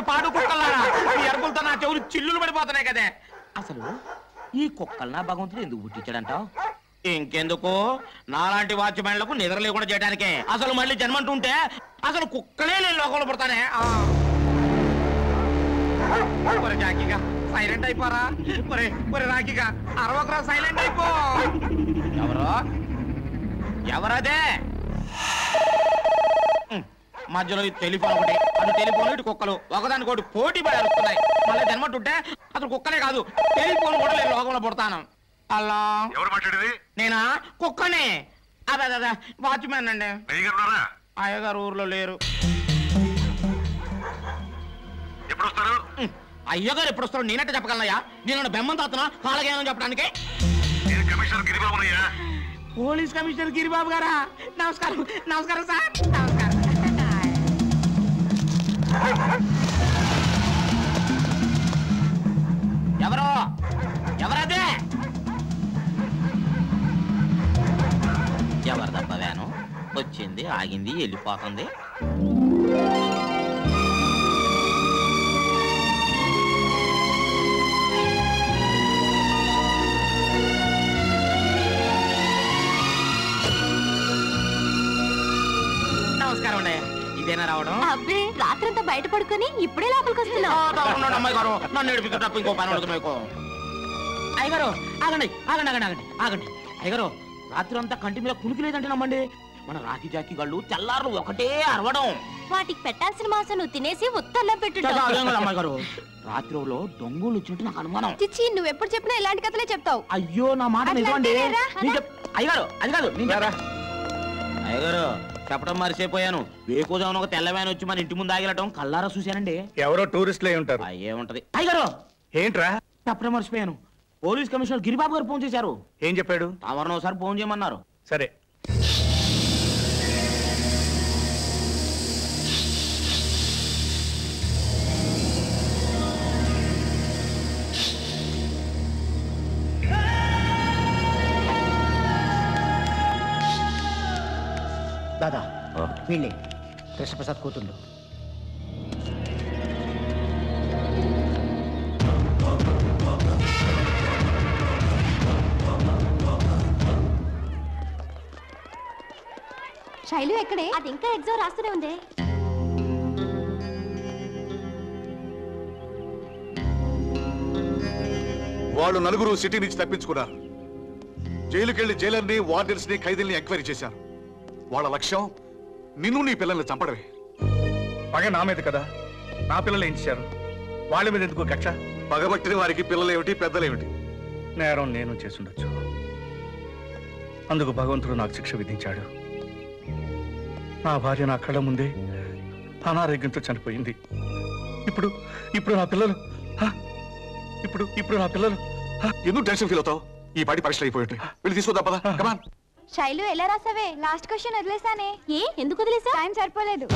పాడు కుక్కలారా ఈ అరుపులతో నా చెవులు చిల్లులు పడిపోతున్నాయి కదే. అసలు ఈ కుక్కలు నా భగవంతుడు ఎందుకు పుట్టించాడంటావు? ఇంకెందుకు, నాలాంటి వాచ్మెన్లకు నిద్ర లేకుండా చేయడానికే. అసలు మళ్ళీ జన్మంటుంటే అసలు కుక్కలే నేను లోకంలో పడతానే. జాకీగా సైలెంట్ అయిపోరా. రాకీగా అరవకరా, సైలెంట్ అయిపో. ఎవరదే? మధ్యలో టెలిఫోన్ ఒకటి, అటు టెలిఫోన్ ఇటు కుక్కలు ఒకదానికోటి పోటీ పడి అరుస్తున్నాయి. మళ్ళీ జన్మంటుంటే అసలు కుక్కలే కాదు, టెలిఫోన్ కూడా నేను లోకంలో పడతాను. అలా నేనా? కుక్కనే. అదే వాచ్మెన్ అండి. అయ్యగారు ఊర్లో లేరు. అయ్యగారు ఎప్పుడు వస్తారో నేనంటే చెప్పగలనయ్యా? నేను బెమ్మం తాతనా కాలగేమని చెప్పడానికి? పోలీస్ కమిషనర్ గిరిబాబు గారా? నమస్కారం. నమస్కారం సార్. నమస్కారం. ఎవరో? ఎవరదే? ఎవరిదబ్బా వ్యాను? వచ్చింది, ఆగింది, వెళ్ళిపోతుంది. నమస్కారం అండి. ఇదేనా రావడం? అబ్బే, రాత్రంతా బయట పడుకొని ఇప్పుడే లోపలికి వస్తున్నావు. అమ్మాయి గారు నన్ను ఏడిపిక తప్ప ఇంకో పని ఉండదు మీకు. అయ్యగారు ఆగండి ఆగండి ఆగండి ఆగండి ఆగండి. అయ్యగారు రాత్రి అంతా కంటి మీద కునికి లేదంటే నమ్మండి. మన రాఖీ జాకీ గళ్ళు తెల్లారు ఒకటే అరవడం. వాటికి పెట్టాల్సిన మాంసం నువ్వు తినేసి ఉత్తర్లో పెట్టుంటావు. అమ్మాయి గారు రాత్రిలో దొంగలు వచ్చినట్టు నాకు అనుమానం. చిచ్చి, నువ్వు ఎప్పుడు చెప్పినా ఇలాంటి కథలే చెప్తావు. అయ్యో నా మాట నిజమండి. అయ్యగారు అది కాదు. అయ్యగారు చెప్పడం మరిచిపోయాను. వేకోజామున ఒక తెల్లవాన వచ్చి మన ఇంటి ముందు ఆగిలటం కల్లారా చూశానండి. ఎవరో టూరిస్టులే ఉంటారు. అయ్యే ఉంటది. అయ్యగారు ఏంట్రా? చెప్పడం మర్చిపోయాను. పోలీస్ కమిషనర్ గిరిబాబు గారు ఫోన్ చేశారు. ఏం చెప్పాడు? తమరిని ఒకసారి ఫోన్ చేయమన్నారు. సరే. దాదా వీళ్ళే కృష్ణప్రసాద్ కూతుండు. శైలు ఎక్కడే? అది ఇంకా ఎగ్జామ్ రాస్తూనే ఉంది. వాళ్ళు నలుగురు సిటీ నుంచి తప్పించుకున్నారు. జైలుకెళ్లి జైలర్ని, వార్డెన్స్ ని, ఖైదీల్ని ఎంక్వైరీ చేశారు. వాళ్ళ లక్ష్యం నిన్ను, నీ పిల్లల్ని చంపడమే. పగ నా మీద కదా, నా పిల్లలు ఏం చేశారు? వాళ్ళ మీద ఎందుకు కక్ష? పగబట్టిన వారికి పిల్లలేమిటి, పెద్దలేమిటి? నేరం నేను చేసుండొచ్చు. అందుకు భగవంతుడు నాకు శిక్ష విధించాడు. నా భార్య నా కళ్ళ ముందే అనారోగ్యంతో చనిపోయింది. ఇప్పుడు ఇప్పుడు నా పిల్లలు ఇప్పుడు నా పిల్లలు ఎందుకు టెన్షన్ ఫీల్ అవుతావు? ఈ పాటి పరీక్షలు అయిపోయి వెళ్ళి తీసుకుందా పదా. కమాన్. శైలు ఎలా రాసావే? Last question వదిలేసానే. ఏ ఎందుకు వదిలేసా? టైం సరిపోలేదు.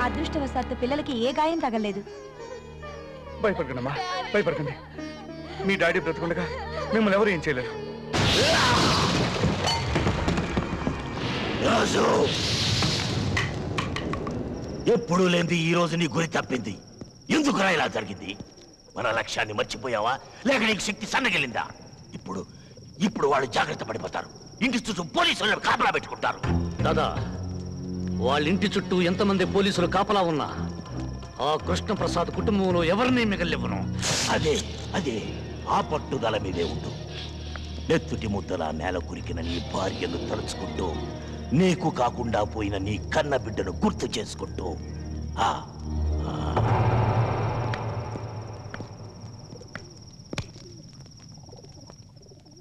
అదృష్టవశాత్తు పిల్లలకి ఏ గాయం తగలేదు. భయపడకండమ్మా, భయపడకండి. మీ డాడీ బ్రతుకుండగా మిమ్మల్ని ఎవరు ఏం చేయలేరు. ఎప్పుడూ లేనిది ఈ రోజు నీ గురి తప్పింది. ఎందుకురా ఇలా జరిగింది? మన లక్ష్యాన్ని మర్చిపోయావా, లేక నీకు శక్తి సన్నగిలిందా? ఇప్పుడు వాళ్ళు జాగ్రత్త పడిపోతారు. ఇంటి చుట్టూ పోలీసులు కాపలా పెట్టుకుంటారు. దాదా, వాళ్ళ ఇంటి చుట్టూ ఎంతమంది పోలీసులు కాపలా ఉన్నా ఆ కృష్ణప్రసాద్ కుటుంబంలో ఎవరిని మిగలివ్వను. అదే ఆ పట్టుదల మీదే ఉండు. నెత్తుటి ముద్దలా నేల కురికిన నీ భార్యను తలుచుకుంటూ, నీకు కాకుండా పోయిన నీ కన్న బిడ్డను గుర్తు చేసుకుంటూ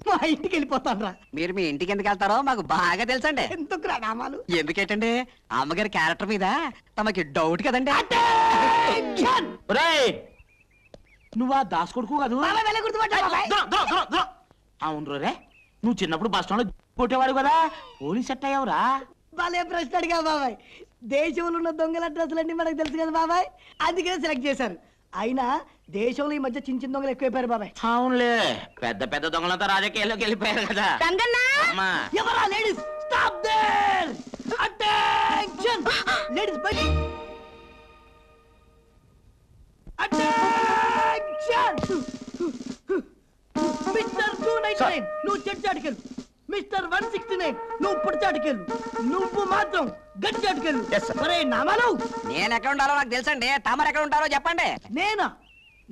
మా ఇంటికి వెళ్ళిపోతాను రా. మీరు మీ ఇంటికి ఎందుకు వెళ్తారో మాకు బాగా తెలుసండి. ఎందుకు రా నామాలు? ఎందుకేటండి, అమ్మగారి క్యారెక్టర్ మీద తమకి డౌట్ కదండి. నువ్వా దాస్ కొడుకు కాదు? అవును రే, నువ్వు చిన్నప్పుడు బస్ స్టాండ్ లో కొట్టేవాడు కదా, పోలీస్ సెట్ అయ్యావురా. వాళ్ళే ప్రశ్న అడిగా బాబాయ్. దేశంలో ఉన్న దొంగల డ్రెస్సులన్నీ మనకు తెలుసు కదా బాబాయ్, అందుకనే సెలెక్ట్ చేశారు. అయినా దేశంలో ఈ మధ్య చిన్న చిన్న దొంగలు ఎక్కువైపోయారు బాబాయ్. అవునులే, పెద్ద పెద్ద దొంగలంతా రాజకీయాల్లోకి వెళ్ళిపోయారు కదా. ఎవరా ladies? Stop there! Attention! Ladies బయట! అటెన్షన్! మిస్టర్ 299 నువ్వు చెట్టు మిస్టర్ 169 నువ్వు పుడిచాటుకెళ్ళు. నువ్వు మాత్రం గట్టిచాటుకెళ్ళు. ఒరే నామాలు, నేను ఎక్కడ ఉండాలో నాకు తెలుసండి. తమరు ఎక్కడ ఉంటారో చెప్పండి. నేనా?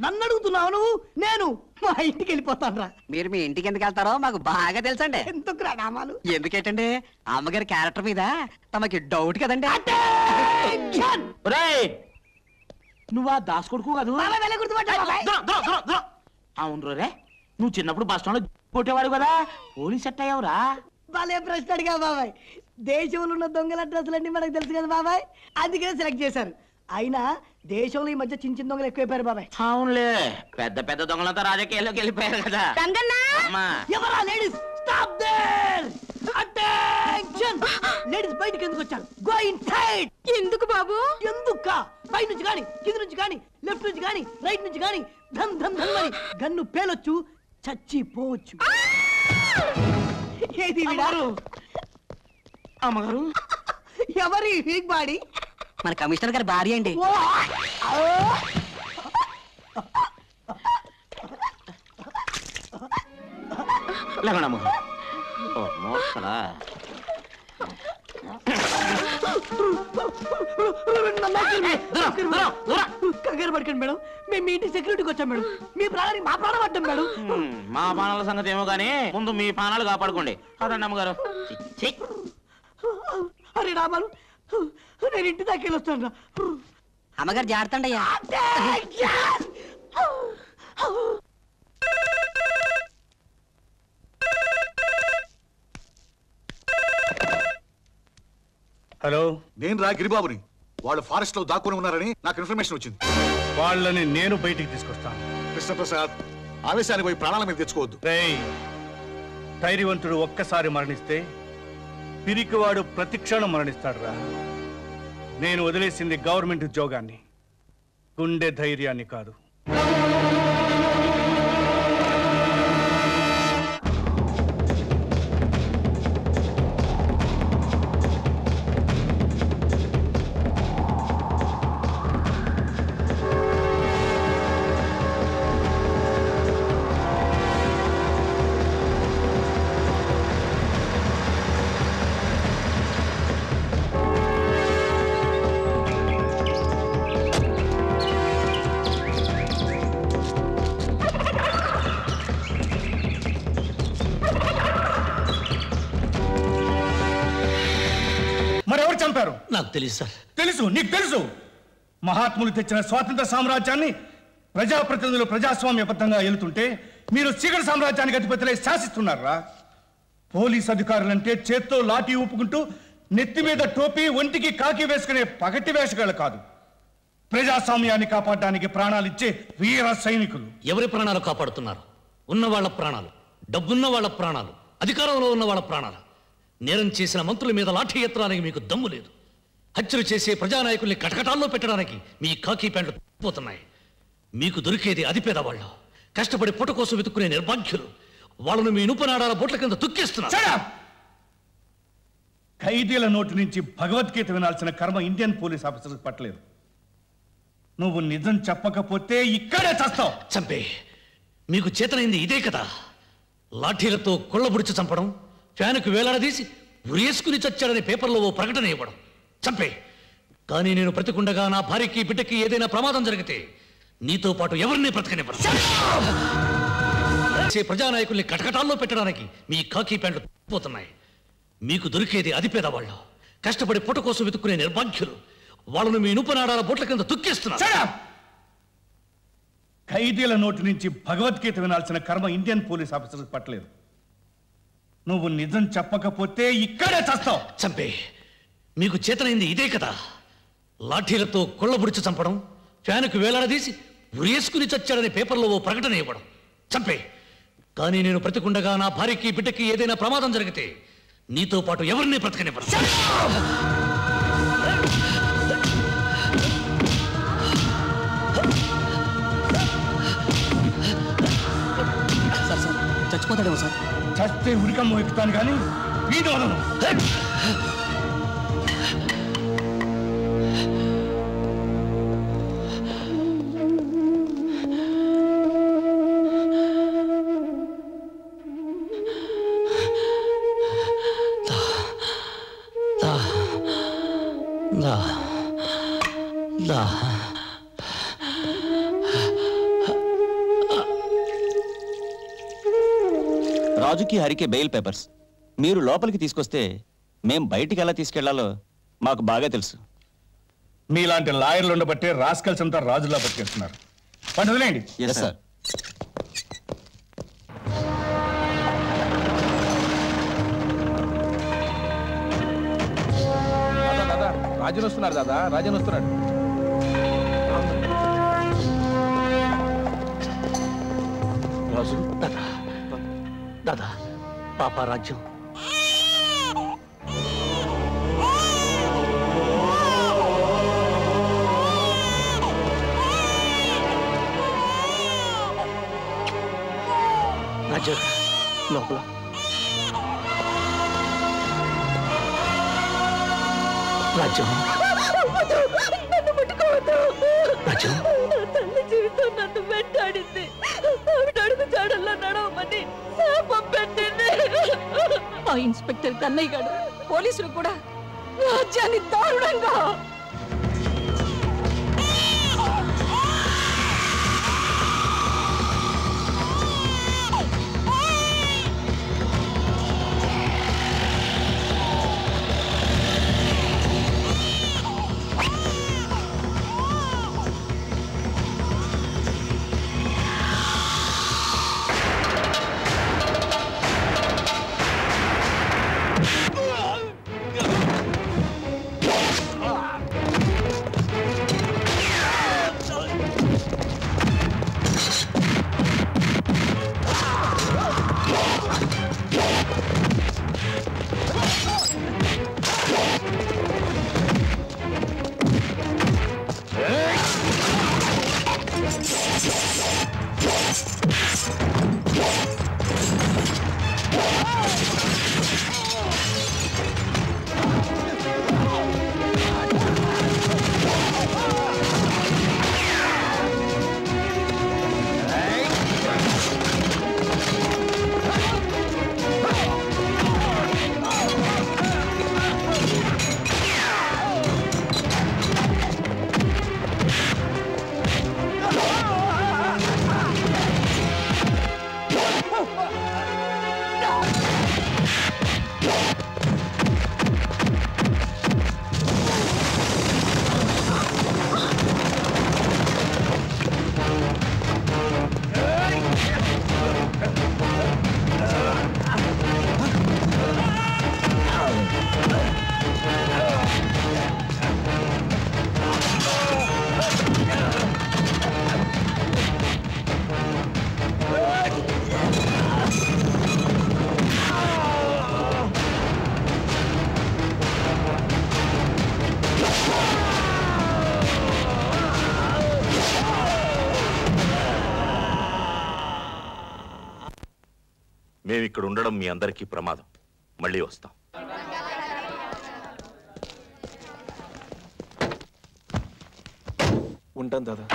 నన్ను అడుగుతున్నావు నువ్వు? నేను మా ఇంటికి వెళ్ళిపోతాను రా. మీరు మీ ఇంటికి ఎందుకు వెళ్తారో మాకు బాగా తెలుసండి. ఎందుకు రా నామాలు? ఎందుకేటండి, అమ్మగారి క్యారెక్టర్ మీద తమకి డౌట్ కదండి. నువ్వా దాస్ కొడుకు కాదు? అవును రే, నువ్వు చిన్నప్పుడు బస్ స్టాండ్ లో కొట్టేవాడు కదా, పోలీస్ సెట్ అయ్యావురా. వాళ్ళే ప్రశ్న అడిగా బాబాయ్. దేశంలో ఉన్న దొంగల డ్రెస్సులన్నీ మనకు తెలుసు కదా బాబాయ్, అందుకనే సెలెక్ట్ చేశారు. అయినా దేశంలో ఈ మధ్య చిన్న చిన్న దొంగలు ఎక్కువైపోయారు బాబాయ్. అవునులే, పెద్ద పెద్ద దొంగలంతా రాజకీయాల్లోకి వెళ్ళిపోయారు కదా. ఎవరా ladies? Stop there! Attention! Ladies బయటికి ఎందుకు వచ్చారు? Go inside! ఎందుకు బాబు? ఎందుకా? పై నుంచి గాని, కింద నుంచి గాని, లెఫ్ట్ నుంచి గాని, రైట్ నుంచి గాని ధమ్ ధమ్ ధమ్ అని గన్ను పేలొచ్చు, చచ్చిపోవచ్చు. ఏది విడారు? అమ్మగారు, ఎవరి వీక్ బాడీ? మన కమిషనర్ గారి భార్య అండి. కంగారు పడకండి మేడం, మేము మీ ఇంటి సెక్యూరిటీకి వచ్చాం మేడం. మీ ప్రాణానికి మా ప్రాణం పడ్డాం మేడం. మా ప్రాణాల సంగతి ఏమో గానీ ముందు మీ ప్రాణాలు కాపాడుకోండి. అదండి అమ్మగారు. అరే రామాలు, నేను ఇంటి దాకా వెళ్ళొస్తాను రా. అమ్మగారు జాగ్రత్త అండి అయ్యా. హలో, నేను రా గిరిబాబుని. వాళ్ళు ఫారెస్ట్ లో దాక్కుని ఉన్నారని నాకు ఇన్ఫర్మేషన్ వచ్చింది. వాళ్ళని నేను బయటికి తీసుకొస్తాను. కృష్ణప్రసాద్, ఆవేశానికి పోయి ప్రాణాల మీద తెచ్చుకోవద్దు. ధైర్యవంతుడు ఒక్కసారి మరణిస్తే పిరికివాడు ప్రతిక్షణం మరణిస్తాడు రా. నేను వదిలేసింది గవర్నమెంట్ ఉద్యోగాన్ని, గుండె ధైర్యాన్ని కాదు. మరెవరు చంపారు? నాకు తెలియదు సార్. తెలుసు, నీకు తెలుసు. మహాత్ములు తెచ్చిన స్వాతంత్ర సామ్రాజ్యాన్ని ప్రజాప్రతినిధులు ప్రజాస్వామ్యబద్ధంగా ఏలుతుంటే మీరు చీకటి సామ్రాజ్యానికి అధిపతులై శాసిస్తున్నారా? పోలీస్ అధికారులంటే చేత్తో లాఠీ ఊపుకుంటూ నెత్తి మీద టోపీ, ఒంటికి కాకి వేసుకునే పగటి వేషగాళ్ళు కాదు. ప్రజాస్వామ్యాన్ని కాపాడడానికి ప్రాణాలిచ్చే వీర సైనికులు. ఎవరి ప్రాణాలు కాపాడుతున్నారు? ఉన్న వాళ్ళ ప్రాణాలు, డబ్బున్న వాళ్ళ ప్రాణాలు, అధికారంలో ఉన్న వాళ్ళ ప్రాణాలు. నేరం చేసిన మంత్రుల మీద లాఠీ ఎత్తడానికి మీకు దమ్ము లేదు. హత్యలు చేసే ప్రజానాయకుల్ని కటకటాల్లో పెట్టడానికి మీ కాకి ప్యాంట్లు పోతున్నాయి. మీకు దొరికేది అది పేదవాళ్ళు, కష్టపడి పొట్ట కోసం వెతుక్కునే నిర్భాగ్యులు. వాళ్ళను మీ ఇనుపనాడాల బొట్ల కింద తొక్కేస్తున్నారు. ఖైదీల నోటి నుంచి భగవద్గీత వినాల్సిన కర్మ ఇండియన్ పోలీస్ ఆఫీసర్కి పట్టలేదు. నువ్వు నిజం చెప్పకపోతే ఇక్కడే చస్తావు. చంపే, మీకు చేతనైంది ఇదే కదా. లాఠీలతో కొళ్ళబుడిచి చంపడం, ఫ్యాన్కు వేలాడదీసి ఉరేసుకుని చచ్చాడనే పేపర్లో ఓ ప్రకటన ఇవ్వడం. చంపే, కానీ నేను బ్రతికుండగా నా భార్యకి బిడ్డకి ఏదైనా ప్రమాదం జరిగితే నీతో పాటు ఎవరిని బ్రతకనివ్వను. ప్రజానాయకుల్ని కటకటాల్లో పెట్టడానికి మీ కాకి ప్యాంట్లు పోతున్నాయి. మీకు దొరికేది అది పేదవాళ్ళు, కష్టపడి పుట్ట కోసం వెతుక్కునే నిర్భాగ్యులు. వాళ్ళను మీ ఇనుపనాడాల బొట్ల కింద తొక్కేస్తున్నారు. ఖైదీల నోటి నుంచి భగవద్గీత వినాల్సిన కర్మ ఇండియన్ పోలీస్ ఆఫీసర్కి పట్టలేదు. నువ్వు నిజం చెప్పకపోతే ఇక్కడే చస్తావు. చంపే, మీకు చేతనైంది ఇదే కదా. లాఠీలతో కొళ్ళబుడిచి చంపడం, ఫ్యాన్కు వేలాడదీసి ఉరేసుకుని చచ్చాడనే పేపర్లో ఓ ప్రకటన ఇవ్వడం. చంపే, కానీ నేను బ్రతికుండగా నా భార్యకి బిడ్డకి ఏదైనా ప్రమాదం జరిగితే నీతో పాటు ఎవరిని బ్రతకనివ్వను. చచ్చిపోతాడేమో సార్. చస్తే ఉరికమ్మ ఎక్కుతాను కానీ వీధి వదలను. రాజుకి హరికి బెయిల్ పేపర్స్ మీరు లోపలికి తీసుకొస్తే మేం బయటికి ఎలా తీసుకెళ్లాలో మాకు బాగా తెలుసు. మీలాంటి లాయర్లు ఉండబట్టే రాస్కల్స్ అంతా రాజులా బతికేస్తున్నారు. పండి వదిలేయండి. సార్, రాజన్ వస్తున్నారు దాదా, రాజన్ వస్తున్నాడు. రాజు, దాదా దాదా, పాపా రాజ్యం. రాజ్యం లోపల. రాజ్యం, నన్ను ముట్టుకోవద్దు. రాజ్యం, తల్లి జీవితం నన్ను వెంటాడింది. అడుగు చాడల్లో నడవమని శాపం పెట్టింది. ఆ ఇన్స్పెక్టర్ కన్నయ్య గారు, పోలీసులు కూడా రాజ్యాన్ని దారుణంగా. మేమిక్కడ ఉండడం మీ అందరికీ ప్రమాదం. మళ్ళీ వస్తాం. ఉంటాను దాదా.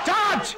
చార్జ్!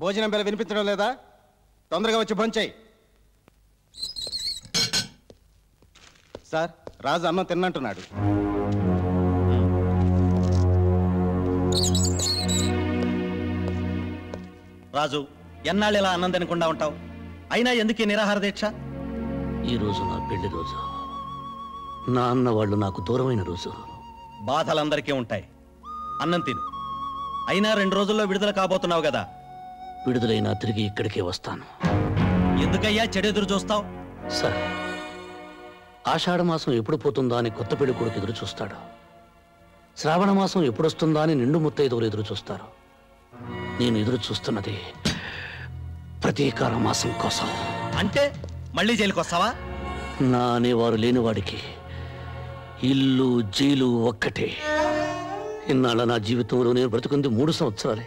భోజనం బెల వినిపించడం లేదా? తొందరగా వచ్చి భోంచేయి. సార్, రాజు అన్నం తిన్నంటున్నాడు. రాజు, ఎన్నాళ్ళు ఇలా అన్నం తినకుండా ఉంటావు? అయినా ఎందుకు ఈ నిరాహార దీక్ష? ఈ రోజు నా పెళ్లి రోజు. నా అన్న వాళ్ళు నాకు దూరమైన రోజు. బాధలందరికీ ఉంటాయి. అన్నం తిను. అయినా 2 రోజుల్లో విడుదల కాబోతున్నావు కదా? విడుదలైనా తిరిగి ఇక్కడికే వస్తాను. ఎందుకయ్యా చెడెదురు చూస్తావు? సార్, ఆషాఢ మాసం ఎప్పుడు పోతుందా అని కొత్త పెళ్లి కొడుకు ఎదురు చూస్తాడు. శ్రావణ మాసం ఎప్పుడొస్తుందా అని నిండు ముత్తైదువులు ఎదురు చూస్తారు. నేను ఎదురు చూస్తున్నది ప్రతీకార మాసం కోసం. అంటే మళ్ళీ జైలుకి వస్తావా? నా అనేవారు లేనివాడికి ఇల్లు జైలు ఒక్కటే. ఇన్నాళ్ళ నా జీవితంలో నేను బ్రతుకుంది 3 సంవత్సరాలే.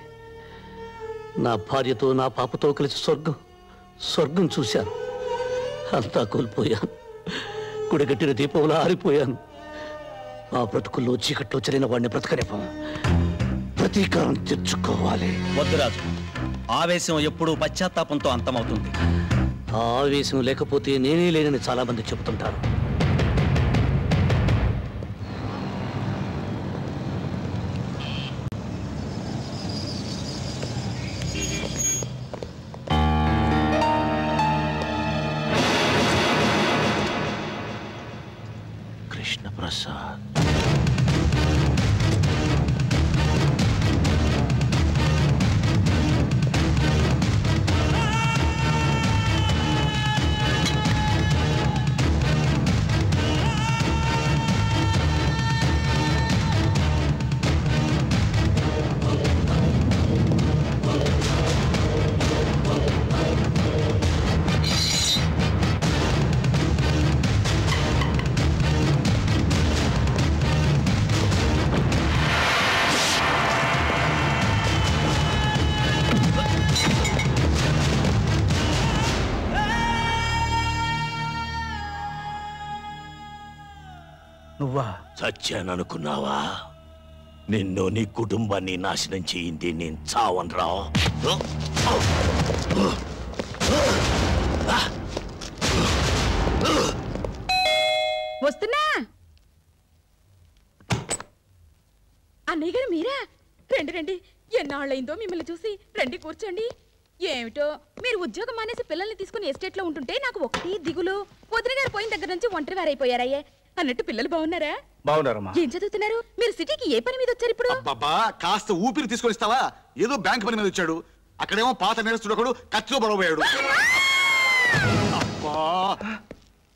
నా భార్యతో నా పాపతో కలిసి స్వర్గం చూశాను. అంతా కోల్పోయాను. కుడిగట్టిన దీపంలో ఆరిపోయాను. ఆ బ్రతుకుల్లో చీకట్లో చలిన వాడిని బ్రతకనివ్వం. ప్రతీకారం తెచ్చుకోవాలి. వద్దు రాజు, ఆవేశం ఎప్పుడూ పశ్చాత్తాపంతో అంతమవుతుంది. ఆ ఆవేశం లేకపోతే నేనే లేనని చాలా మంది చెబుతుంటారు. కృష్ణప్రసాద్, నువ్వా? చచ్చాననుకున్నావా? నిన్ను నీ కుటుంబాన్ని నాశనం చేయింది నేను చావనరా. వస్తున్నా. అన్నయ్య గారు మీరా? రండి రండి. ఎన్నాళ్ళైందో మిమ్మల్ని చూసి. రండి కూర్చోండి. ఏమిటో మీరు ఉద్యోగం మానేసి పిల్లల్ని తీసుకుని ఎస్టేట్ లో ఉంటుంటే నాకు ఒకటి దిగులు. వదిన గారు పోయిన దగ్గర నుంచి ఒంటరి వారైపోయారయ్యే. అన్నట్టు పిల్లలు బాగున్నారా? బాగున్నారమ్మా. ఏం చదువుతున్నారు? మీరు సిటీకి ఏ పని మీద వచ్చారు ఇప్పుడు? బాబా, కాస్త ఊపిరి తీసుకొని ఇస్తావా? ఏదో బ్యాంక్ పని మీద వచ్చాడు. అక్కడేమో పాత నేరస్తుడు కత్తిలో బలపోయాడు.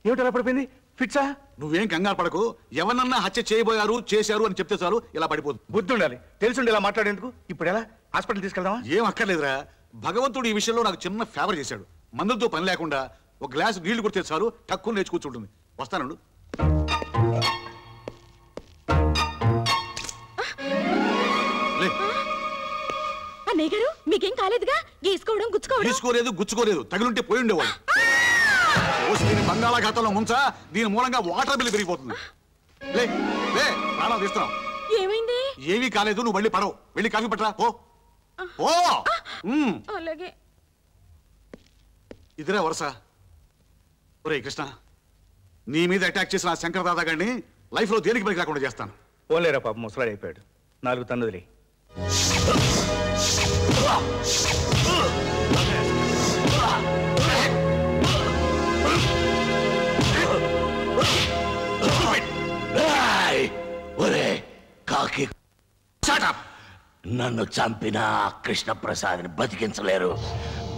ఏమిటి అలా పడిపోయింది? ఫిట్సా? నువ్వేం కంగారు పడకు. ఎవరన్నా హత్య చేయబోయారు చేశారు అని చెప్తే చాలు ఇలా పడిపోతుంది. బుద్ధి ఉండాలి. తెలుసుండి ఇలా మాట్లాడేందుకు. ఇప్పుడు ఎలా? హాస్పిటల్ తీసుకెళ్దామా? ఏం అక్కర్లేదురా. భగవంతుడు ఈ విషయంలో నాకు చిన్న ఫేవర్ చేశాడు. మందులతో పని లేకుండా ఒక గ్లాస్ నీళ్లు కొడితే చాలు టక్కుని లేచి కూర్చుంటుంది. వస్తానండు. అన్నయ్య గారు మీకేం కాలేదుగా? గీసుకోలేదు గుచ్చుకోలేదు. తగిలుంటే పోయి ఉండేవాడు. దీని బంగాళాఖాతంలో ముంచా. దీని మూలంగా వాటర్ బిల్ పెరిగిపోతుంది. లే లే, ప్రాణాలు తీస్తున్నాం. ఏమైంది? ఏమీ కాలేదు. నువ్వు మళ్ళీ పడవు. వెళ్ళి కాఫీ పట్టరా. పో ఓ. అలాగే. ఇదిరా వరుస. ఒరే కృష్ణ, నీ మీద అటాక్ చేసిన శంకర్ దాదా గారిని లైఫ్ లో దేనికి పనికి రాకుండా చేస్తాను. పోలేరా పాప, ముసలాడు అయిపోయాడు. 4 తన్నుదిలే. నాకే నన్ను చంపిన కృష్ణప్రసాద్ని బతికించలేరు.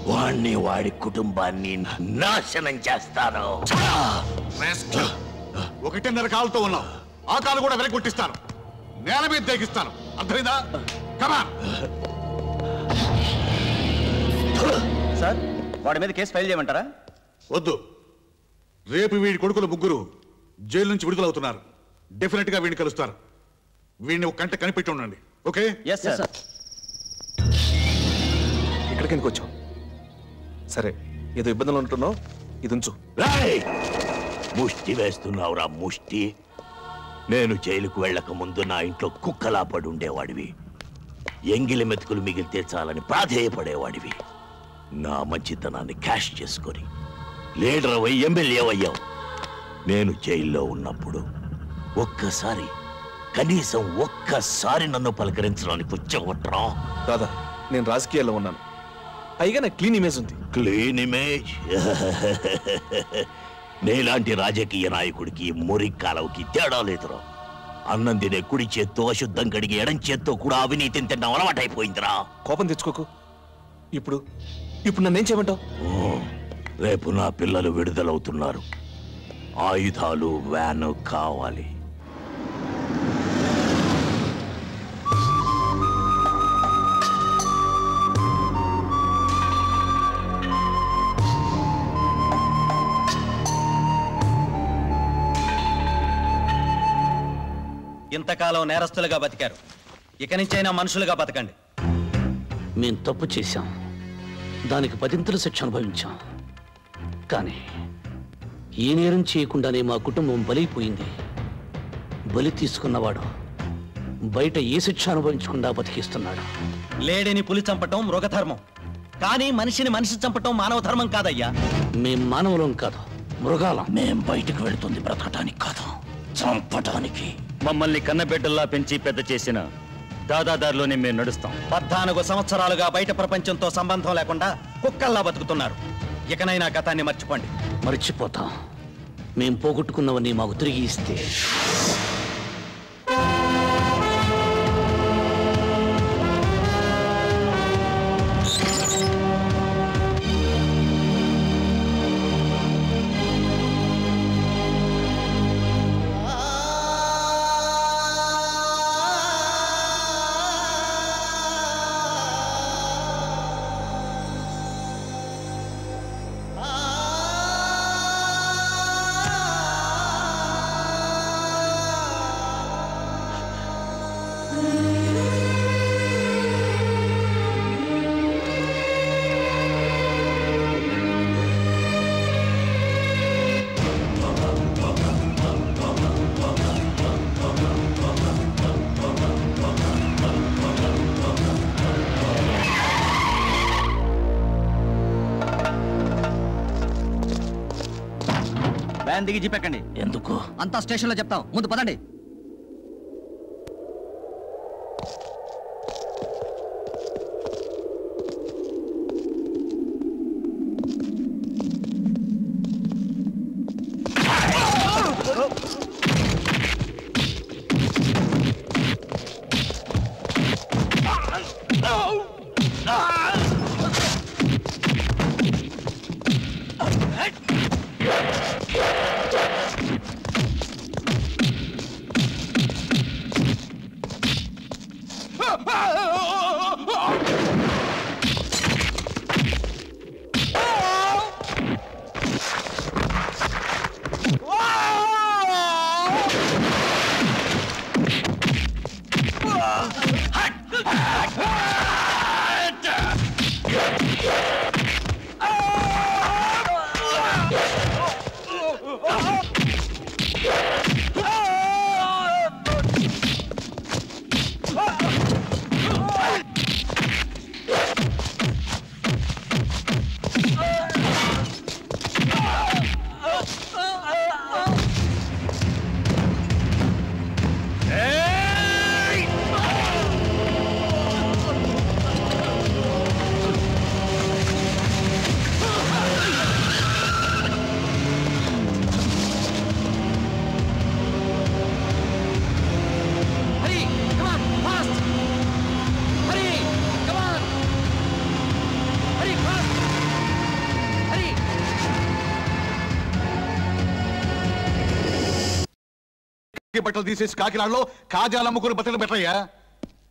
వాణ్ణి వాడి కుటుంబాన్ని నాశనం చేస్తాను. 1.5 కాలుతో ఉన్నావు. ఆ కాలు కూడా వెనకొట్టిస్తాను. నేల మీద తెగిస్తాను. అర్థమైందా? కమాన్. సార్ వాడి మీద కేసు ఫైల్ చేయమంటారా? వద్దు. రేపు వీడి కొడుకులు ముగ్గురు జైలు నుంచి విడుదలవుతున్నారు. డెఫినెట్ గా వీడిని కలుస్తారు. వీడిని ఒక కంట కనిపెట్టి ఉండండి. ఓకే? ఇక్కడికి ఎందుకు వచ్చావు? సరే, ఏదో ఇబ్బందులు ఉంటున్నావు, ఇది ఉంచు. ముష్టి వేస్తున్నావురా ముష్టి. నేను జైలుకు వెళ్ళక ముందు నా ఇంట్లో కుక్కలా పడి ఉండేవాడివి. ఎంగిలి మెతుకులు మిగిలితే చాలని ప్రాధేయపడేవాడివి. నా మంచితనాన్ని క్యాష్ చేసుకొని లీడర్ అయ్యి ఎమ్మెల్యే అయ్యావు. నేను జైల్లో ఉన్నప్పుడు కనీసం ఒక్కసారి నన్ను పలకరించడానికి వచ్చావట్రా? దాదా, నేను రాజకీయాల్లో ఉన్నాను. పైగా నా క్లీన్ ఇమేజ్ ఉంది. Clean image? నీలాంటి రాజకీయ నాయకుడికి మురి కాలవుకి తేడా లేదురా. అన్నం తినే కుడి చేత్తో అశుద్ధం కడిగి ఎడం చేత్తో కూడా అవినీతిని తిన్నాం అలవాటైపోయిందిరా. కోపం తెచ్చుకోకు. ఇప్పుడు నన్నేం చేయమంటావు? రేపు నా పిల్లలు విడుదలవుతున్నారు. ఆయుధాలు, వ్యాను కావాలి. ఇంతకాలం నేరస్తులుగా బతికారు, ఇక నుంచైనా మనుషులుగా బతకండి. మేం తప్పు చేశాం, దానికి 10 శిక్ష అనుభవించాం. కానీ ఏ నేరం చేయకుండానే మా కుటుంబం బలైపోయింది. బలి తీసుకున్నవాడు బయట ఏ శిక్ష అనుభవించకుండా బతికిస్తున్నాడు. లేడిని పులి చంపటం మృగధర్మం, కానీ మనిషిని మనిషి చంపటం మానవ ధర్మం కాదయ్యా. మేం మానవులం కాదు, మృగాలం. మేం బయటకు వెళుతుంది బ్రతకటానికి కాదు, చంపటానికి. మమ్మల్ని కన్నబిడ్డల్లా పెంచి పెద్ద చేసిన దాదాదారిలోనే మేము నడుస్తాం. 14 సంవత్సరాలుగా బయట ప్రపంచంతో సంబంధం లేకుండా కుక్కల్లా బతుకుతున్నారు. ఇకనైనా గతాన్ని మర్చిపోండి. మర్చిపోతాం. మేం పోగొట్టుకున్నవన్నీ మాకు తిరిగి ఇస్తే. వ్యాన్ దిగి జీపెక్కండి. ఎందుకు? అంతా స్టేషన్లో చెప్తాం, ముందు పదండి. బట్టలు తీసేసి కాకినాడలో కాజాలు అమ్ముకుని బట్టలు పెట్టయ్యా.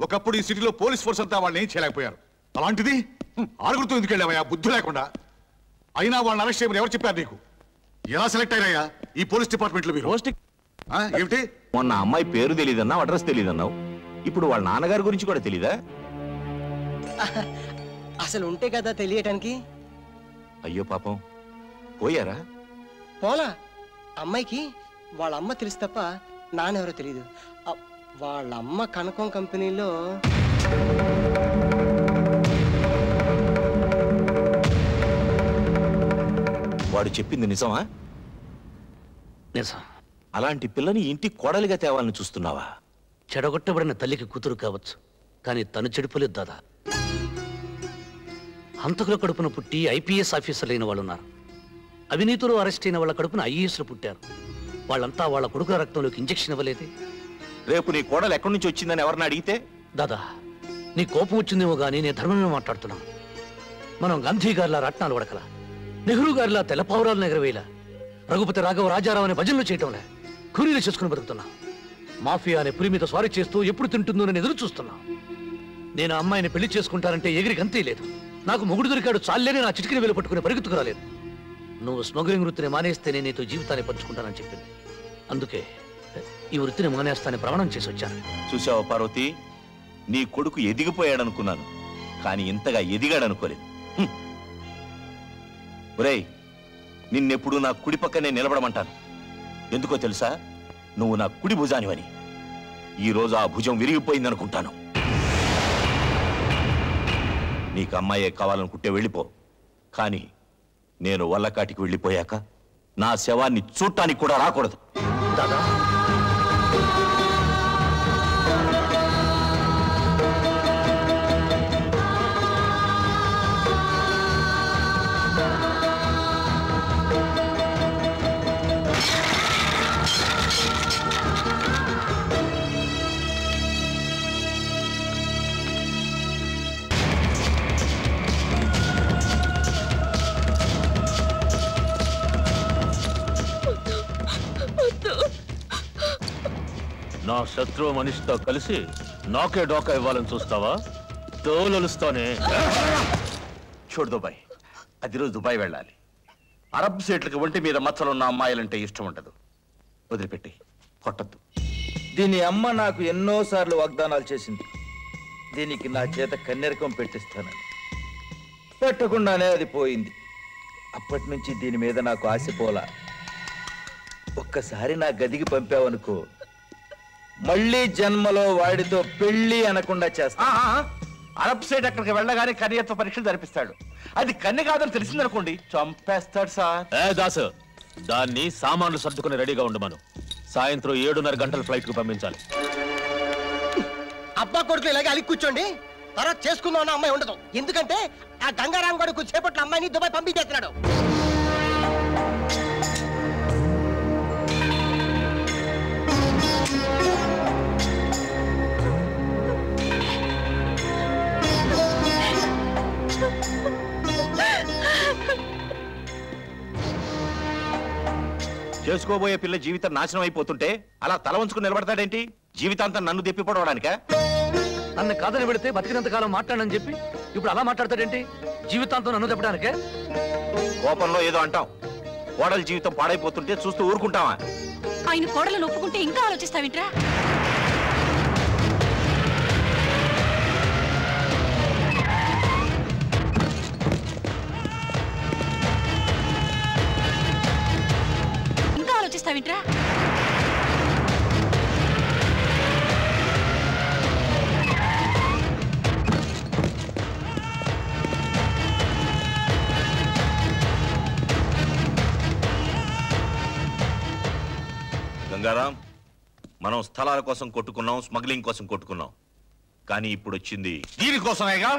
ఒకప్పుడు ఈ సిటీలో పోలీస్ ఫోర్స్ అంతా వాళ్ళని ఏం చేయలేకపోయారు. అలాంటిది ఆరుగురితో ఎందుకు వెళ్ళావయ్యా బుద్ధి లేకుండా? అయినా వాళ్ళని అరెస్ట్ చేయమని ఎవరు చెప్పారు నీకు? ఎలా సెలెక్ట్ అయ్యాయా ఈ పోలీస్ డిపార్ట్మెంట్ లో మీరు? ఏమిటి మొన్న అమ్మాయి పేరు తెలియదన్నావు, అడ్రస్ తెలియదన్నావు, ఇప్పుడు వాళ్ళ నాన్నగారి గురించి కూడా తెలీదా? అసలు ఉంటే కదా తెలియటానికి. అయ్యో పాపం, పోయారా? పోలా. అమ్మాయికి వాళ్ళ అమ్మ తెలుసు తప్ప నాన్నెవరో తెలీదు. వాళ్ళ అమ్మ కనకం కంపెనీలో వాడు చెప్పింది నిజమా? నిజం. అలాంటి పిల్లని ఇంటి కోడలిగా తేవాలని చూస్తున్నావా? చెడగొట్టబడిన తల్లికి కూతురు కావచ్చు, కానీ తను చెడిపోలేదు దాదా. హంతకుల కడుపున పుట్టి ఐపీఎస్ ఆఫీసర్లు అయిన వాళ్ళు ఉన్నారు. అవినీతిలో అరెస్ట్ అయిన వాళ్ళ కడుపున ఐఏఎస్లు పుట్టారు. వాళ్ళంతా వాళ్ళ కొడుకుల రక్తంలోకి ఇంజెక్షన్ ఇవ్వలేదే. రేపు నీ కోడలు ఎక్కడి నుంచి వచ్చిందని ఎవరిని అడిగితే? దాదా, నీ కోపం వచ్చిందేమో కానీ నేను ధర్మమే మాట్లాడుతున్నాను. మనం గాంధీ గారిలా రత్నాలు వడకల, నెహ్రూ గారిలా తెల్లపావురాలను ఎగరవేలా, రఘుపతి రాఘవ రాజారావు అనే భజనలు చేయటంలే కూలీలు చేసుకుని బతుకుతున్నా. మాఫియా అనే పులి మీద స్వారీ చేస్తూ ఎప్పుడు తింటుందో నేను ఎదురు చూస్తున్నా. నేను అమ్మాయిని పెళ్లి చేసుకుంటానంటే ఎగిరి గంతే లేదు. నాకు మొగుడు దొరికాడు చాలేని నా చిటికిన వేలు పట్టుకుని పరిగెత్తుకురాలేదు. నువ్వు స్మగ్లింగ్ వృత్తిని మానేస్తే నేను నీతో జీవితాన్ని పంచుకుంటానని చెప్పింది. అందుకే ఈ వృత్తిని మానేస్తానని ప్రమాణం చేసి వచ్చాను. చూసావా పార్వతి, నీ కొడుకు ఎదిగిపోయాడనుకున్నాను, కానీ ఇంతగా ఎదిగాడనుకోలేదు. ఒరేయ్, నిన్నెప్పుడు నా కుడి పక్కనే నిలబడమంటాను. ఎందుకో తెలుసా? నువ్వు నా కుడి భుజానివని. ఈరోజు ఆ భుజం విరిగిపోయిందనుకుంటాను. నీకు అమ్మాయే కావాలనుకుంటే వెళ్ళిపో, కానీ నేను వల్లకాటికి వెళ్ళిపోయాక నా శవాన్ని చూడటానికి కూడా రాకూడదు. దాదా, నా శత్రువు మనిషితో కలిసి నాకే డోకా ఇవ్వాలని చూస్తావా? తోలుస్తానే. చూడు దుబాయ్, అది రోజు దుబాయ్ వెళ్ళాలి. అరబ్ సీట్లకి ఒంటి మీద మచ్చలున్న అమ్మాయిలంటే ఇష్టం ఉండదు. వదిలిపెట్టి, కొట్టద్దు. దీని అమ్మ నాకు ఎన్నోసార్లు వాగ్దానాలు చేసింది. దీనికి నా చేత కన్నెరకం పెట్టిస్తానని. పెట్టకుండానే అది పోయింది. అప్పటి నుంచి దీని మీద నాకు ఆశపోలా. ఒక్కసారి నా గదికి పంపావనుకో, మళ్ళీ జన్మలో వాడితో పెళ్లి అనకుండా చేస్తా. అరబ్ సైడ్ అక్కడికి వెళ్ళగానే కన్యత్వ పరీక్షలు జరిపిస్తాడు. అది కన్య కాదని తెలిసిందనుకోండి, చంపేస్తాడు సార్. దాసు, దాన్ని సామాన్లు సర్దుకుని రెడీగా ఉండమను. సాయంత్రం 7:30 గంటల ఫ్లైట్ కు పంపించాలి. అబ్బా కొడుకులు ఇలాగే అలిగి కూర్చోండి. తర్వాత చేసుకుందాం అన్న అమ్మాయి ఉండదు. ఎందుకంటే ఆ గంగారాం కొడుకు చేపట్ల అమ్మాయిని దుబాయ్ పంపించేస్తున్నాడు. చేసుకోబోయే పిల్ల జీవితం నాశనం అయిపోతుంటే అలా తల వంచుకుని నిలబడతాడేంటి? జీవితాంతం నన్ను దెప్పిపోవడానికా? నన్ను కాదని పెడితే బతికినంత కాలం మాట్లాడని చెప్పి ఇప్పుడు అలా మాట్లాడతాడేంటి? జీవితాంతం నన్ను చెప్పడానికే? కోపంలో ఏదో అంటాం. కోడల జీవితం పాడైపోతుంటే చూస్తూ ఊరుకుంటావా? ఆయన కోడలను ఒప్పుకుంటే ఇంకా ఆలోచిస్తావింట్రా? ఇంకా ఆలోచిస్తావింట్రా? గంగారాం, మనం స్థలాల కోసం కొట్టుకున్నాం, స్మగ్లింగ్ కోసం కొట్టుకున్నాం, కానీ ఇప్పుడు వచ్చింది దీనికోసమేగా.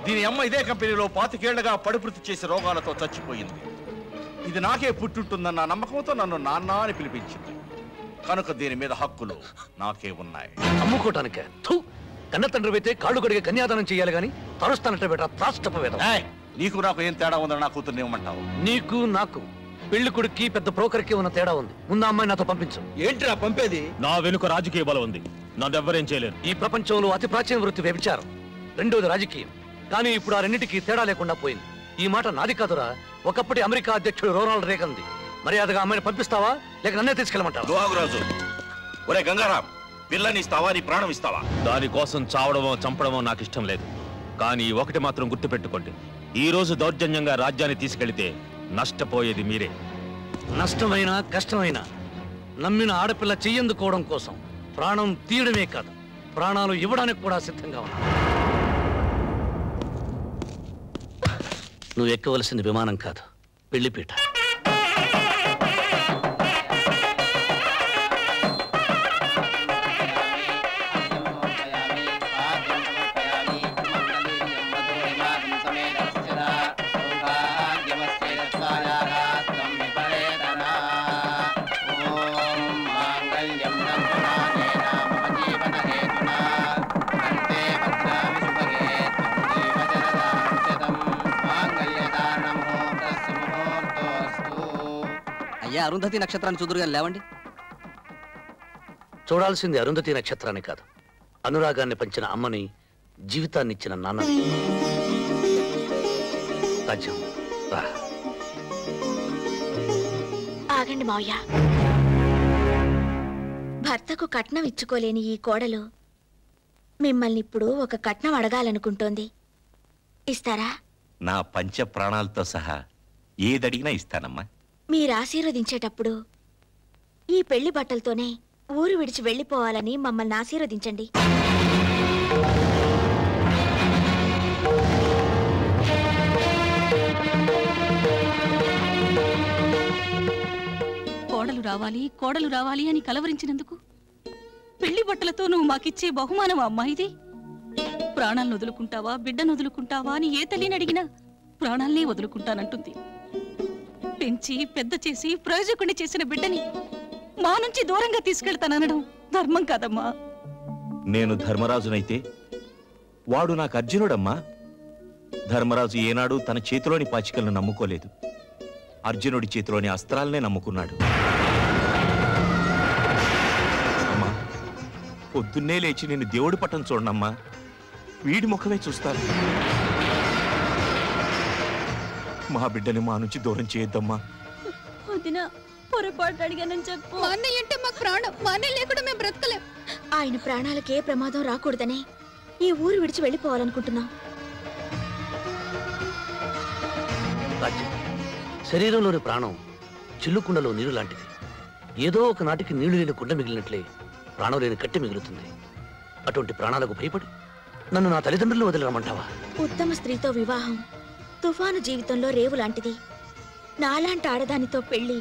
దీని అమ్మ ఇదే కంపెనీలో 25 ఏళ్లుగా పడిపృతి చేసి రోగాలతో చచ్చిపోయింది. ఇది నాకే పుట్టుంటుందన్న నమ్మకంతో నన్ను నాన్న అని పిలిపించింది. కనుక దీని మీద హక్కులు నాకే ఉన్నాయి. అమ్ముకోటానికే? కన్న తండ్రి అయితే కాళ్ళు కడిగే కన్యాదానం చేయాలి గాని తరుస్తానంటే బెట త్రాష్టపవేదం. నీకు నాకు ఏం తేడా ఉందని నా కూతుర్ని ఇవ్వమంటావు? నీకు నాకు పెళ్లి కొడుక్కి పెద్ద బ్రోకర్కి ఉన్న తేడా ఉంది. ముందు అమ్మాయి నాతో పంపించు. ఏంట్రా పంపేది? నా వెనుక రాజకీయ బలం ఉంది, నన్నెవ్వరేం చేయలేరు. ఈ ప్రపంచంలో అతి ప్రాచీన వృత్తి వ్యభిచారం, రెండోది రాజకీయం. కానీ ఇప్పుడు ఆ రెండింటికి తేడా లేకుండా పోయింది. ఈ మాట నాది కాదురా, ఒకప్పటి అమెరికా అధ్యక్షుడు రొనాల్డ్ రేగన్ది. మర్యాదగా అమ్మాయిని పంపిస్తావా లేక నన్నే తీసుకెళ్ళమంటావా? రాజు, ఒరే గంగారాం, పిల్లని ఇస్తావా, నీ ప్రాణం ఇస్తావా? దానికోసం చావడమో చంపడమో నాకు ఇష్టం లేదు. కానీ ఒకటి మాత్రం గుర్తుపెట్టుకోండి, ఈ రోజు దౌర్జన్యంగా రాజ్యాన్ని తీసుకెళ్తే నష్టపోయేది మీరే. నష్టమైనా కష్టమైనా నమ్మిన ఆడపిల్ల చెయ్యందుకోవడం కోసం ప్రాణం తీయడమే కాదు, ప్రాణాలు ఇవ్వడానికి కూడా సిద్ధంగా ఉన్నా. నువ్వు ఎక్కవలసిన విమానం కాదు, పెళ్లిపీట. అయ్యా, అరుంధతి నక్షత్రాన్ని చూదురుగా లేవండి. చూడాల్సింది అరుంధతి నక్షత్రాన్ని కాదు, అనురాగాన్ని పంచిన అమ్మని, జీవితాన్ని ఇచ్చిన నాన్నని. రాజ్యం రా. ఆగండి మావయ్య. భర్తకు కట్నం ఇచ్చుకోలేని ఈ కోడలు మిమ్మల్ని ఇప్పుడు ఒక కట్నం అడగాలనుకుంటోంది. ఇస్తారా? నా పంచ ప్రాణాలతో సహా ఏదడిగినా ఇస్తానమ్మా. మీరు ఆశీర్వదించేటప్పుడు ఈ పెళ్లి బట్టలతోనే ఊరు విడిచి వెళ్ళిపోవాలని మమ్మల్ని ఆశీర్వదించండి. కోడలు రావాలి, కోడలు రావాలి అని కలవరించినందుకు పెళ్లి బట్టలతో నువ్వు మాకిచ్చే బహుమానం అమ్మా ఇది. ప్రాణాలను వదులుకుంటావా, బిడ్డను వదులుకుంటావా అని ఏ తల్లిని అడిగినా ప్రాణాలనే వదులుకుంటానంటుంది. పెంచి పెద్ద చేసి ప్రయోజకుడిని చేసిన బిడ్డని మా నుంచి దూరంగా తీసుకెళ్తాననడం ధర్మం కాదమ్మా. నేను ధర్మరాజునైతే వాడు నాకు అర్జునుడమ్మా. ధర్మరాజు ఏనాడు తన చేతిలోని పాచికలను నమ్ముకోలేదు, అర్జునుడి చేతిలోని అస్త్రాలనే నమ్ముకున్నాడు. అమ్మా, పొద్దున్నే లేచి నేను దేవుడి పట్టం చూడనమ్మా, వీడి ముఖమే చూస్తాను. మా బిడ్డని మా నుంచి దూరం చేయొద్దమ్మా. వదినా, పొరపాటు అడిగానని చెప్పు. మా అన్నయ్య అంటే మాకు ప్రాణం, మా అన్నయ్య లేకుండా మేము బ్రతకలేం. ఆయన ప్రాణాలకే ప్రమాదం రాకూడదనే ఈ ఊరు విడిచి వెళ్ళిపోవాలనుకుంటున్నాం. రాజ్యం, శరీరంలోని ప్రాణం చిల్లుకుండలో నీరు లాంటిది. ఏదో ఒక నాటికి నీళ్లు లేని కుండ మిగిలినట్లే ప్రాణం లేని కట్టె మిగులుతుంది. అటువంటి ప్రాణాలకు భయపడి నన్ను నా తల్లిదండ్రులు వదిలిరమ్మంటావా? ఉత్తమ స్త్రీతో వివాహం తుఫాను జీవితంలో రేవు లాంటిది. నాలాంటి ఆడదానితో పెళ్లి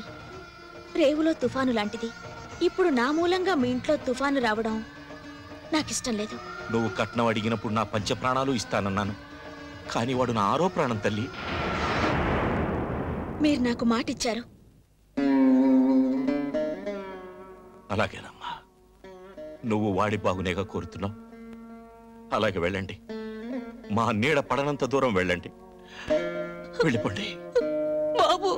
రేవులో తుఫాను లాంటిది. ఇప్పుడు నా మూలంగా మీ ఇంట్లో తుఫాను రావడం నాకిష్టం లేదు. నువ్వు కట్నం అడిగినప్పుడు నా పంచ ప్రాణాలు ఇస్తానన్నాను, కానీ వాడు నా ఆరో ప్రాణం తల్లి. మీరు నాకు మాటిచ్చారు. అలాగేనమ్మా, నువ్వు వాడి బాగునేగా కోరుతున్నావు. అలాగే వెళ్ళండి, మా నీడ పడనంత దూరం వెళ్ళండి. వెళ్ళిపోండి బాబు.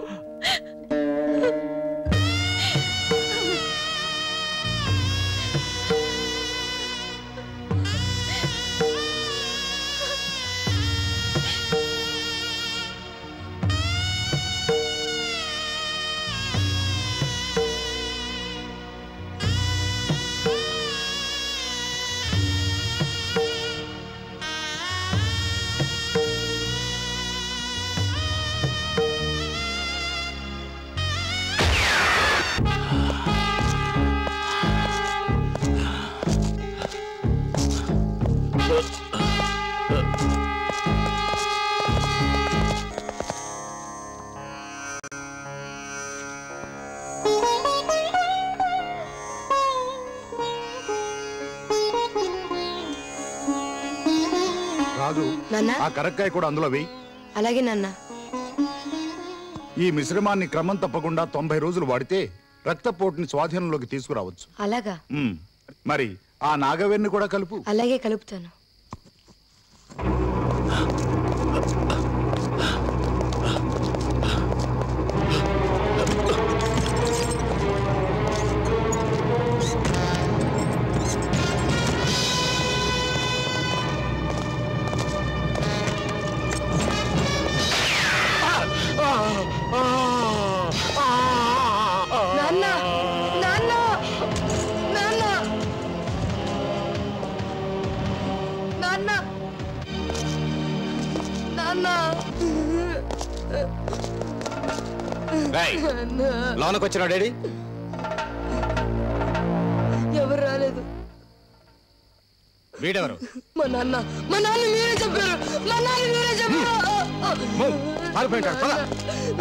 రాజు, ఆ కరక్కాయ కూడా అందులో వెయ్యి. అలాగే నాన్న. ఈ మిశ్రమాన్ని క్రమం తప్పకుండా 90 రోజులు వాడితే రక్తపోటుని స్వాధీనంలోకి తీసుకురావచ్చు. అలాగా? మరి ఆ నాగవేణ్ణి కూడా కలుపు. అలాగే కలుపుతాను. లోనకు వచ్చిన డాడీ ఎవరు రాలేదు. వీడెవరు? మా నాన్న మీరే చెప్పారు. మా నాన్న మీరే చెప్పారు.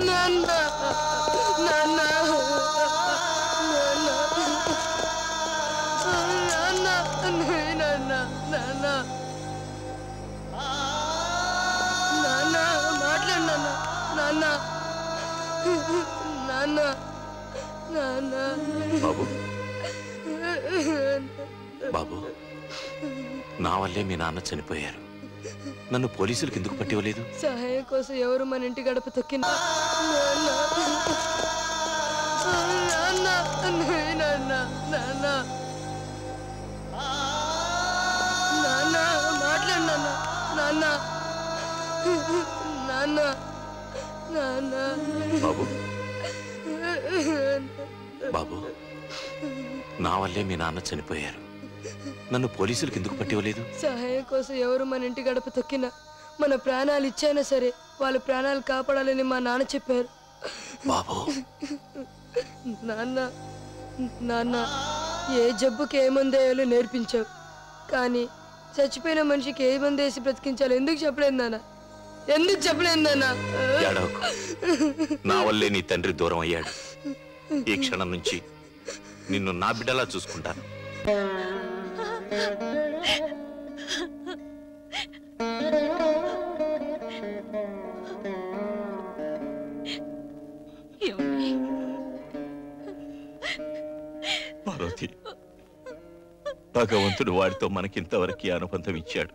నాన్న నాన్న బాబు బాబు, నా వల్లే మీ నాన్న చనిపోయారు. నన్ను పోలీసులకు ఎందుకు పట్టివ్వలేదు? సహాయం కోసం ఎవరు మన ఇంటి గడప తొక్కిన బాబు బాబు, నా వల్లే మీ నాన్న చనిపోయారు. నన్ను పోలీసులకు ఎందుకు పట్టివ్వలేదు? సహాయం కోసం ఎవరు మన ఇంటి గడప తొక్కినా మన ప్రాణాలు ఇచ్చైనా సరే వాళ్ళ ప్రాణాలు కాపాడాలని మా నాన్న చెప్పారు. బాబు నాన్న ఏ జబ్బుకి ఏ మందేయాలో నేర్పించావు, కానీ చచ్చిపోయిన మనిషికి ఏ మంది వేసి బ్రతికించాలో ఎందుకు చెప్పలేదు నాన్న? ఎందుకు చెప్పలేదు నాన్న? ఏడవకు. నా వల్లే నీ తండ్రి దూరం అయ్యాడు. ఈ క్షణం నుంచి నిన్ను నా బిడ్డలా చూసుకుంటాను. పార్వతి, భగవంతుడు వాడితో మనకింతవరకు అనుబంధం ఇచ్చాడు.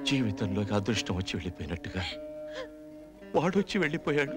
జీవితంలోకి అదృష్టం వచ్చి వెళ్ళిపోయినట్టుగా వాడు వచ్చి వెళ్ళిపోయాడు.